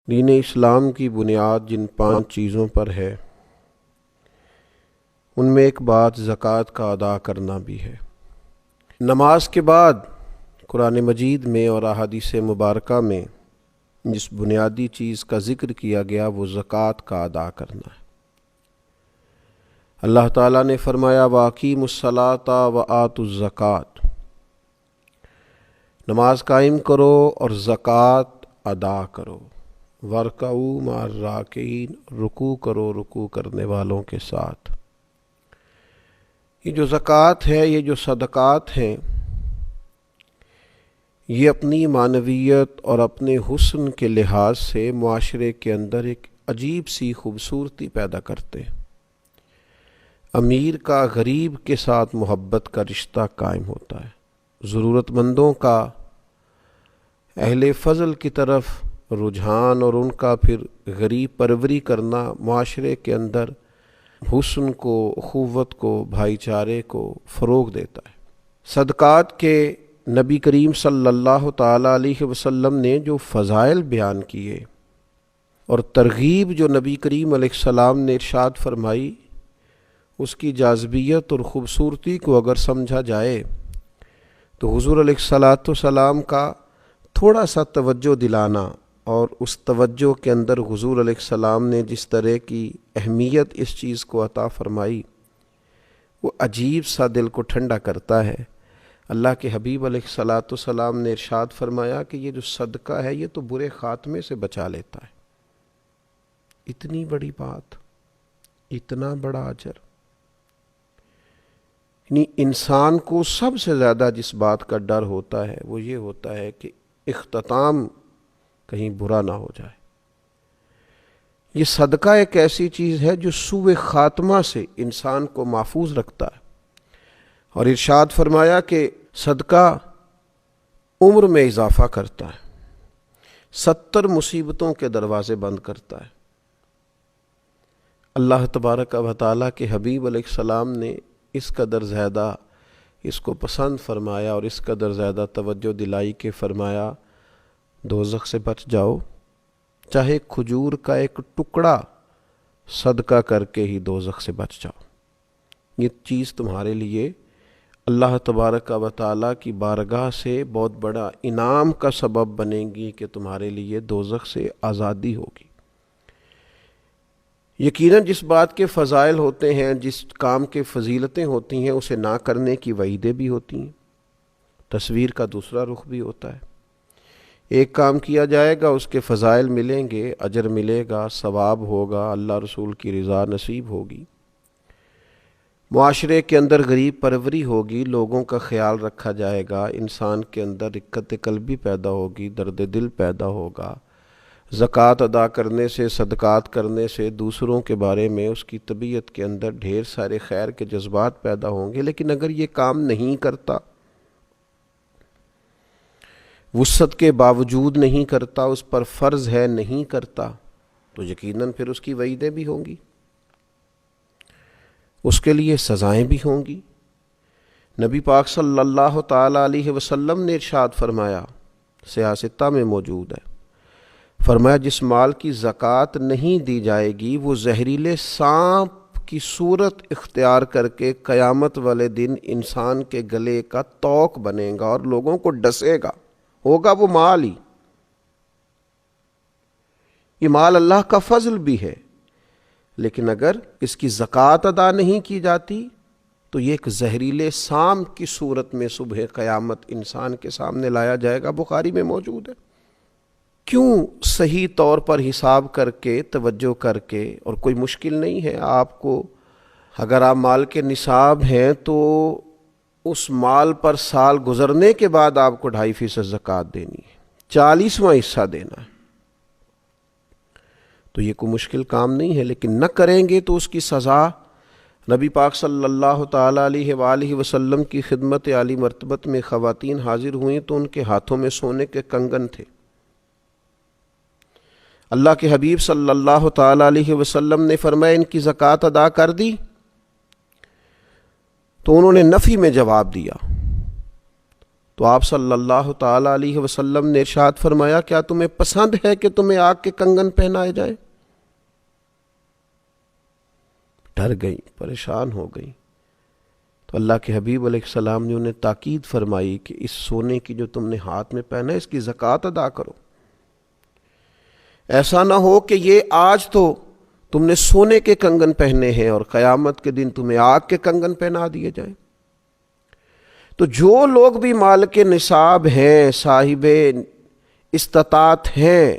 دین اسلام کی بنیاد جن 5 چیزوں پر ہے ان میں ایک بات زکوٰۃ کا ادا کرنا بھی ہے۔ نماز کے بعد قرآن مجید میں اور احادیث مبارکہ میں جس بنیادی چیز کا ذکر کیا گیا وہ زکوٰۃ کا ادا کرنا ہے۔ اللہ تعالیٰ نے فرمایا وَأَقِیمُوا الصَّلَاةَ وَآتُوا الزَّکَاۃَ، نماز قائم کرو اور زکوٰۃ ادا کرو۔ وَارْكَعُوا مَعَ الرَّاكِعِينَ، رکوع کرو رکوع کرنے والوں کے ساتھ۔ یہ جو زکوٰۃ ہے، یہ جو صدقات ہیں، یہ اپنی معنویت اور اپنے حسن کے لحاظ سے معاشرے کے اندر ایک عجیب سی خوبصورتی پیدا کرتے ہیں۔ امیر کا غریب کے ساتھ محبت کا رشتہ قائم ہوتا ہے، ضرورت مندوں کا اہل فضل کی طرف رجحان اور ان کا پھر غریب پروری کرنا معاشرے کے اندر حسن کو، اخوت کو، بھائی چارے کو فروغ دیتا ہے۔ صدقات کے نبی کریم صلی اللہ تعالیٰ علیہ وسلم نے جو فضائل بیان کیے اور ترغیب جو نبی کریم علیہ السلام نے ارشاد فرمائی، اس کی جاذبیت اور خوبصورتی کو اگر سمجھا جائے تو حضور علیہ السلام کا تھوڑا سا توجہ دلانا اور اس توجہ کے اندر حضور علیہ السلام نے جس طرح کی اہمیت اس چیز کو عطا فرمائی، وہ عجیب سا دل کو ٹھنڈا کرتا ہے۔ اللہ کے حبیب علیہ السلام نے ارشاد فرمایا کہ یہ جو صدقہ ہے یہ تو برے خاتمے سے بچا لیتا ہے۔ اتنی بڑی بات، اتنا بڑا اجر، یعنی انسان کو سب سے زیادہ جس بات کا ڈر ہوتا ہے وہ یہ ہوتا ہے کہ اختتام کہیں برا نہ ہو جائے۔ یہ صدقہ ایک ایسی چیز ہے جو سوء خاتمہ سے انسان کو محفوظ رکھتا ہے، اور ارشاد فرمایا کہ صدقہ عمر میں اضافہ کرتا ہے، 70 مصیبتوں کے دروازے بند کرتا ہے۔ اللہ تبارک و تعالیٰ کے حبیب علیہ السلام نے اس قدر زیادہ اس کو پسند فرمایا اور اس قدر زیادہ توجہ دلائی کہ فرمایا دوزخ سے بچ جاؤ، چاہے کھجور کا ایک ٹکڑا صدقہ کر کے ہی دوزخ سے بچ جاؤ۔ یہ چیز تمہارے لیے اللہ تبارک و تعالیٰ کی بارگاہ سے بہت بڑا انعام کا سبب بنے گی کہ تمہارے لیے دوزخ سے آزادی ہوگی۔ یقیناً جس بات کے فضائل ہوتے ہیں، جس کام کے فضیلتیں ہوتی ہیں، اسے نہ کرنے کی وعیدیں بھی ہوتی ہیں۔ تصویر کا دوسرا رخ بھی ہوتا ہے، ایک کام کیا جائے گا، اس کے فضائل ملیں گے، اجر ملے گا، ثواب ہوگا، اللہ رسول کی رضا نصیب ہوگی، معاشرے کے اندر غریب پروری ہوگی، لوگوں کا خیال رکھا جائے گا، انسان کے اندر رقت قلبی پیدا ہوگی، درد دل پیدا ہوگا۔ زکوٰۃ ادا کرنے سے، صدقات کرنے سے دوسروں کے بارے میں اس کی طبیعت کے اندر ڈھیر سارے خیر کے جذبات پیدا ہوں گے۔ لیکن اگر یہ کام نہیں کرتا، وسعت کے باوجود نہیں کرتا، اس پر فرض ہے نہیں کرتا، تو یقیناً پھر اس کی وعیدیں بھی ہوں گی، اس کے لیے سزائیں بھی ہوں گی۔ نبی پاک صلی اللہ تعالیٰ علیہ وسلم نے ارشاد فرمایا، صحیح ستہ میں موجود ہے، فرمایا جس مال کی زکوٰۃ نہیں دی جائے گی وہ زہریلے سانپ کی صورت اختیار کر کے قیامت والے دن انسان کے گلے کا توق بنے گا اور لوگوں کو ڈسے گا، ہوگا وہ مال ہی۔ یہ مال اللہ کا فضل بھی ہے، لیکن اگر اس کی زکوٰۃ ادا نہیں کی جاتی تو یہ ایک زہریلے سانپ کی صورت میں صبح قیامت انسان کے سامنے لایا جائے گا، بخاری میں موجود ہے۔ کیوں صحیح طور پر حساب کر کے، توجہ کر کے، اور کوئی مشکل نہیں ہے آپ کو، اگر آپ مال کے نصاب ہیں تو اس مال پر سال گزرنے کے بعد آپ کو 2.5% زکوٰۃ دینی ہے، 40واں حصہ دینا ہے، تو یہ کوئی مشکل کام نہیں ہے۔ لیکن نہ کریں گے تو اس کی سزا، نبی پاک صلی اللہ تعالیٰ علیہ وآلہ وسلم کی خدمت عالی مرتبت میں خواتین حاضر ہوئیں تو ان کے ہاتھوں میں سونے کے کنگن تھے۔ اللہ کے حبیب صلی اللہ تعالیٰ علیہ وسلم نے فرمایا ان کی زکوٰۃ ادا کر دی، تو انہوں نے نفی میں جواب دیا، تو آپ صلی اللہ تعالیٰ علیہ وسلم نے ارشاد فرمایا کیا تمہیں پسند ہے کہ تمہیں آگ کے کنگن پہنائے جائیں؟ ڈر گئی، پریشان ہو گئی. تو اللہ کے حبیب علیہ السلام نے انہیں تاکید فرمائی کہ اس سونے کی جو تم نے ہاتھ میں پہنا ہے اس کی زکوٰۃ ادا کرو. ایسا نہ ہو کہ یہ آج تو تم نے سونے کے کنگن پہنے ہیں اور قیامت کے دن تمہیں آگ کے کنگن پہنا دیے جائیں. تو جو لوگ بھی مال کے نصاب ہیں، صاحب استطاعت ہیں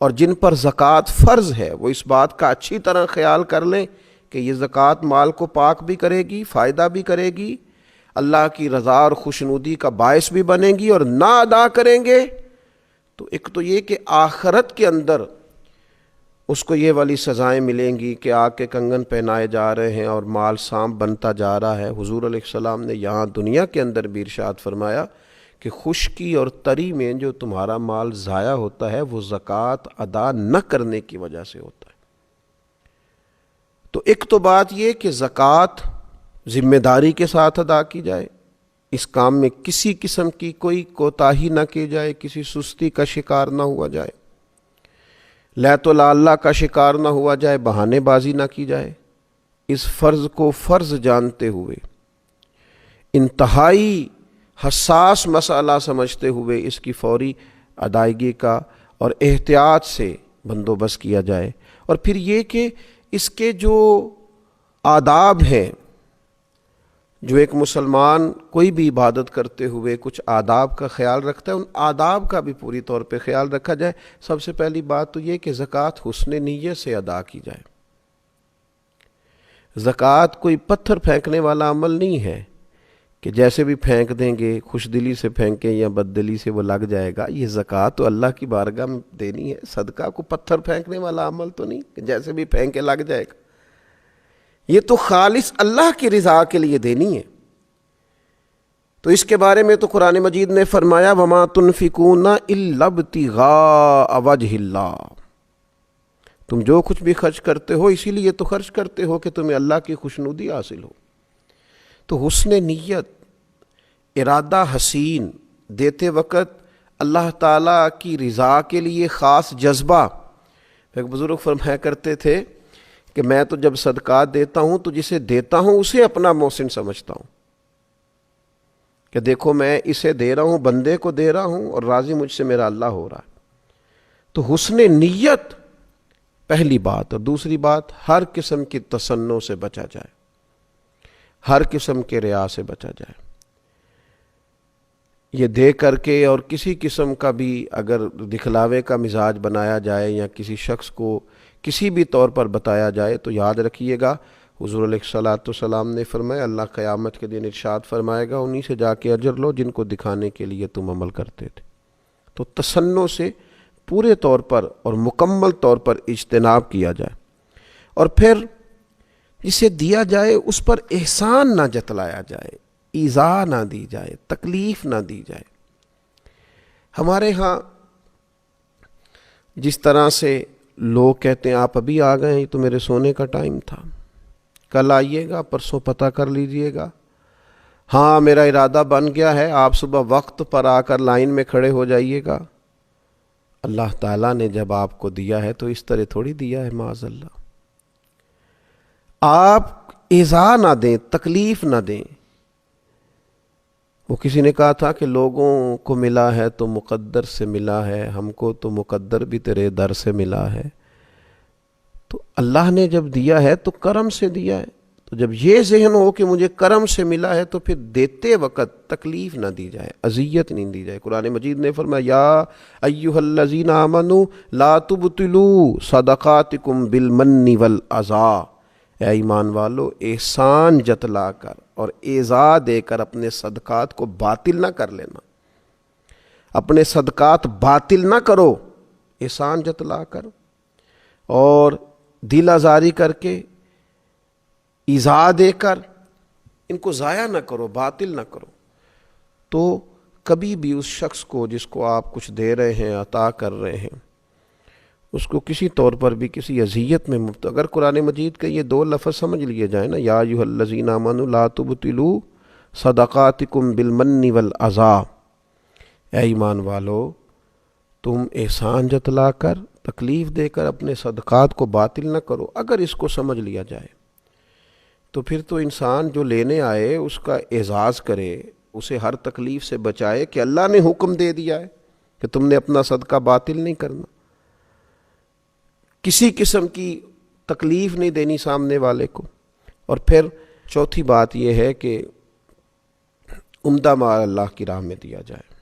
اور جن پر زکوٰۃ فرض ہے، وہ اس بات کا اچھی طرح خیال کر لیں کہ یہ زکوٰۃ مال کو پاک بھی کرے گی، فائدہ بھی کرے گی، اللہ کی رضا اور خوشنودی کا باعث بھی بنے گی. اور نہ ادا کریں گے تو ایک تو یہ کہ آخرت کے اندر اس کو یہ والی سزائیں ملیں گی کہ آگ کے کنگن پہنائے جا رہے ہیں اور مال سانپ بنتا جا رہا ہے. حضور علیہ السلام نے یہاں دنیا کے اندر بھی ارشاد فرمایا کہ خشکی اور تری میں جو تمہارا مال ضائع ہوتا ہے وہ زکوٰۃ ادا نہ کرنے کی وجہ سے ہوتا ہے. تو ایک تو بات یہ کہ زکوٰۃ ذمہ داری کے ساتھ ادا کی جائے، اس کام میں کسی قسم کی کوئی کوتاہی نہ کی جائے، کسی سستی کا شکار نہ ہوا جائے، لیت و لالا کا شکار نہ ہوا جائے، بہانے بازی نہ کی جائے. اس فرض کو فرض جانتے ہوئے، انتہائی حساس مسئلہ سمجھتے ہوئے اس کی فوری ادائیگی کا اور احتیاط سے بندوبست کیا جائے. اور پھر یہ کہ اس کے جو آداب ہیں، جو ایک مسلمان کوئی بھی عبادت کرتے ہوئے کچھ آداب کا خیال رکھتا ہے، ان آداب کا بھی پوری طور پہ خیال رکھا جائے. سب سے پہلی بات تو یہ کہ زکوٰۃ حسن نیت سے ادا کی جائے. زکوٰۃ کوئی پتھر پھینکنے والا عمل نہیں ہے کہ جیسے بھی پھینک دیں گے، خوش دلی سے پھینکیں یا بد دلی سے وہ لگ جائے گا. یہ زکوٰۃ تو اللہ کی بارگاہ میں دینی ہے. صدقہ کو پتھر پھینکنے والا عمل تو نہیں کہ جیسے بھی پھینکے لگ جائے گا. یہ تو خالص اللہ کی رضا کے لیے دینی ہے. تو اس کے بارے میں تو قرآن مجید نے فرمایا وَمَا تُنْفِقُونَ إِلَّا ابْتِغَاءَ وَجْهِ اللَّهِ، تم جو کچھ بھی خرچ کرتے ہو اسی لیے تو خرچ کرتے ہو کہ تمہیں اللہ کی خوشنودی حاصل ہو. تو حسن نیت، ارادہ حسین، دیتے وقت اللہ تعالیٰ کی رضا کے لیے خاص جذبہ. ایک بزرگ فرمایا کرتے تھے کہ میں تو جب صدقات دیتا ہوں تو جسے دیتا ہوں اسے اپنا محسن سمجھتا ہوں کہ دیکھو میں اسے دے رہا ہوں، بندے کو دے رہا ہوں اور راضی مجھ سے میرا اللہ ہو رہا ہے. تو حسن نیت پہلی بات. اور دوسری بات، ہر قسم کی تصنع سے بچا جائے، ہر قسم کے ریا سے بچا جائے. یہ دے کر کے اور کسی قسم کا بھی اگر دکھلاوے کا مزاج بنایا جائے یا کسی شخص کو کسی بھی طور پر بتایا جائے تو یاد رکھیے گا حضور علیہ الصلاۃ والسلام نے فرمایا اللہ قیامت کے دن ارشاد فرمائے گا انہی سے جا کے اجر لو جن کو دکھانے کے لیے تم عمل کرتے تھے. تو تصنع سے پورے طور پر اور مکمل طور پر اجتناب کیا جائے. اور پھر جسے دیا جائے اس پر احسان نہ جتلایا جائے، ایذا نہ دی جائے، تکلیف نہ دی جائے. ہمارے ہاں جس طرح سے لوگ کہتے ہیں آپ ابھی آ گئے ہیں، یہ تو میرے سونے کا ٹائم تھا، کل آئیے گا، پرسوں پتہ کر لیجئے گا، ہاں میرا ارادہ بن گیا ہے، آپ صبح وقت پر آ کر لائن میں کھڑے ہو جائیے گا. اللہ تعالیٰ نے جب آپ کو دیا ہے تو اس طرح تھوڑی دیا ہے. معاذ اللہ، آپ ایذا نہ دیں، تکلیف نہ دیں. وہ کسی نے کہا تھا کہ لوگوں کو ملا ہے تو مقدر سے ملا ہے، ہم کو تو مقدر بھی تیرے در سے ملا ہے. تو اللہ نے جب دیا ہے تو کرم سے دیا ہے. تو جب یہ ذہن ہو کہ مجھے کرم سے ملا ہے تو پھر دیتے وقت تکلیف نہ دی جائے، اذیت نہیں دی جائے. قرآن مجید نے فرمایا یا ایھا الذین آمنوا لا تبطلوا صدقاتکم بالمن والعطا، اے ایمان والو احسان جتلا کر اور ایذا دے کر اپنے صدقات کو باطل نہ کر لینا. اپنے صدقات باطل نہ کرو، احسان جتلا کر اور دل آزاری کر کے ایذا دے کر ان کو ضائع نہ کرو، باطل نہ کرو. تو کبھی بھی اس شخص کو جس کو آپ کچھ دے رہے ہیں، عطا کر رہے ہیں، اس کو کسی طور پر بھی کسی اذیت میں مبتلا. اگر قرآن مجید کے یہ دو لفظ سمجھ لیے جائیں نا، یا ایھا الذین آمنوا لا تبطلوا صدقاتکم بالمن والعزا، اے ایمان والو تم احسان جتلا کر، تکلیف دے کر اپنے صدقات کو باطل نہ کرو۔ اگر اس کو سمجھ لیا جائے تو پھر تو انسان جو لینے آئے اس کا اعزاز کرے، اسے ہر تکلیف سے بچائے کہ اللہ نے حکم دے دیا ہے کہ تم نے اپنا صدقہ باطل نہیں کرنا، کسی قسم کی تکلیف نہیں دینی سامنے والے کو۔ اور پھر چوتھی بات یہ ہے کہ عمدہ مال اللہ کی راہ میں دیا جائے،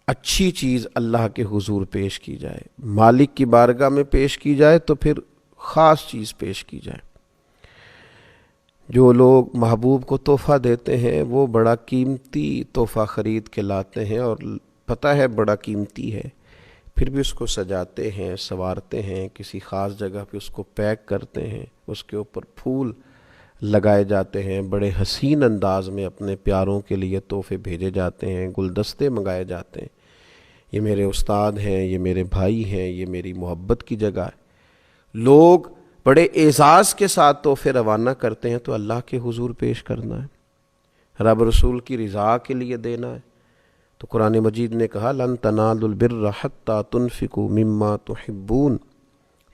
اچھی چیز اللہ کے حضور پیش کی جائے، مالک کی بارگاہ میں پیش کی جائے تو پھر خاص چیز پیش کی جائے۔ جو لوگ محبوب کو تحفہ دیتے ہیں وہ بڑا قیمتی تحفہ خرید کے لاتے ہیں اور پتہ ہے بڑا قیمتی ہے، پھر بھی اس کو سجاتے ہیں، سنوارتے ہیں، کسی خاص جگہ پہ اس کو پیک کرتے ہیں، اس کے اوپر پھول لگائے جاتے ہیں، بڑے حسین انداز میں اپنے پیاروں کے لیے تحفے بھیجے جاتے ہیں، گلدستے منگائے جاتے ہیں، یہ میرے استاد ہیں، یہ میرے بھائی ہیں، یہ میری محبت کی جگہ ہے۔ لوگ بڑے اعزاز کے ساتھ تحفے روانہ کرتے ہیں تو اللہ کے حضور پیش کرنا ہے، رب رسول کی رضا کے لیے دینا ہے۔ تو قرآن مجید نے کہا لن تنالوا البر حتی تنفقوا مما تحبون،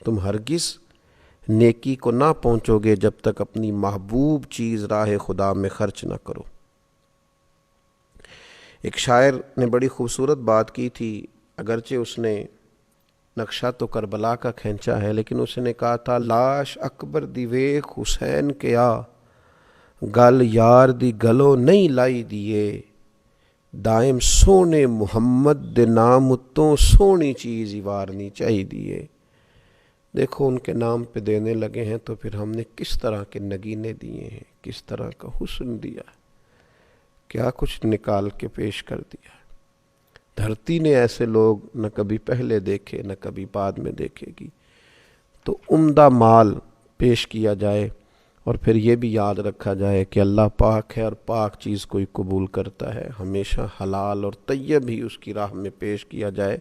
تم ہرگز نیکی کو نہ پہنچو گے جب تک اپنی محبوب چیز راہ خدا میں خرچ نہ کرو۔ ایک شاعر نے بڑی خوبصورت بات کی تھی، اگرچہ اس نے نقشہ تو کربلا کا کھینچا ہے، لیکن اس نے کہا تھا لاش اکبر دی ویکھ حسین کیا، گل یار دی گلو نہیں لائی دیے، دائم سونے محمد دے نام اتوں سونی چیز ہی وارنی چاہی دیے۔ دیکھو ان کے نام پہ دینے لگے ہیں تو پھر ہم نے کس طرح کے نگینے دیے ہیں، کس طرح کا حسن دیا ہے، کیا کچھ نکال کے پیش کر دیا ہے۔ دھرتی نے ایسے لوگ نہ کبھی پہلے دیکھے نہ کبھی بعد میں دیکھے گی۔ تو عمدہ مال پیش کیا جائے، اور پھر یہ بھی یاد رکھا جائے کہ اللہ پاک ہے اور پاک چیز کو ہی قبول کرتا ہے، ہمیشہ حلال اور طیب ہی اس کی راہ میں پیش کیا جائے۔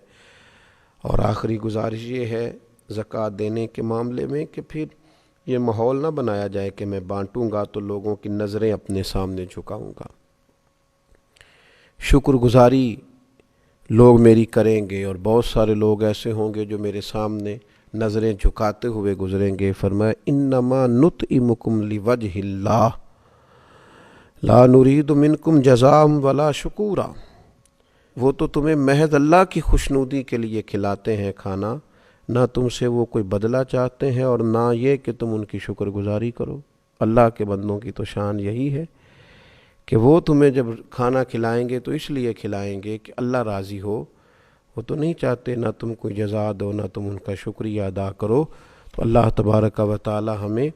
اور آخری گزارش یہ ہے زکوٰۃ دینے کے معاملے میں کہ پھر یہ ماحول نہ بنایا جائے کہ میں بانٹوں گا تو لوگوں کی نظریں اپنے سامنے جھکاؤں گا۔ شکر گزاری لوگ میری کریں گے، اور بہت سارے لوگ ایسے ہوں گے جو میرے سامنے نظریں جھکاتے ہوئے گزریں گے۔ فرمایا انما نطعمکم لوجہ اللہ لا نرید منکم جزاء ولا شکورا، وہ تو تمہیں محض اللہ کی خوشنودی کے لیے کھلاتے ہیں کھانا، نہ تم سے وہ کوئی بدلہ چاہتے ہیں اور نہ یہ کہ تم ان کی شکر گزاری کرو۔ اللہ کے بندوں کی تو شان یہی ہے کہ وہ تمہیں جب کھانا کھلائیں گے تو اس لیے کھلائیں گے کہ اللہ راضی ہو، وہ تو نہیں چاہتے نہ تم کوئی جزا دو نہ تم ان کا شکریہ ادا کرو۔ تو اللہ تبارک و تعالی ہمیں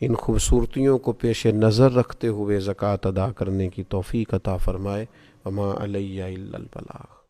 ان خوبصورتیوں کو پیش نظر رکھتے ہوئے زکوٰۃ ادا کرنے کی توفیق عطا فرمائے۔ وما علیہ الا البلاغ۔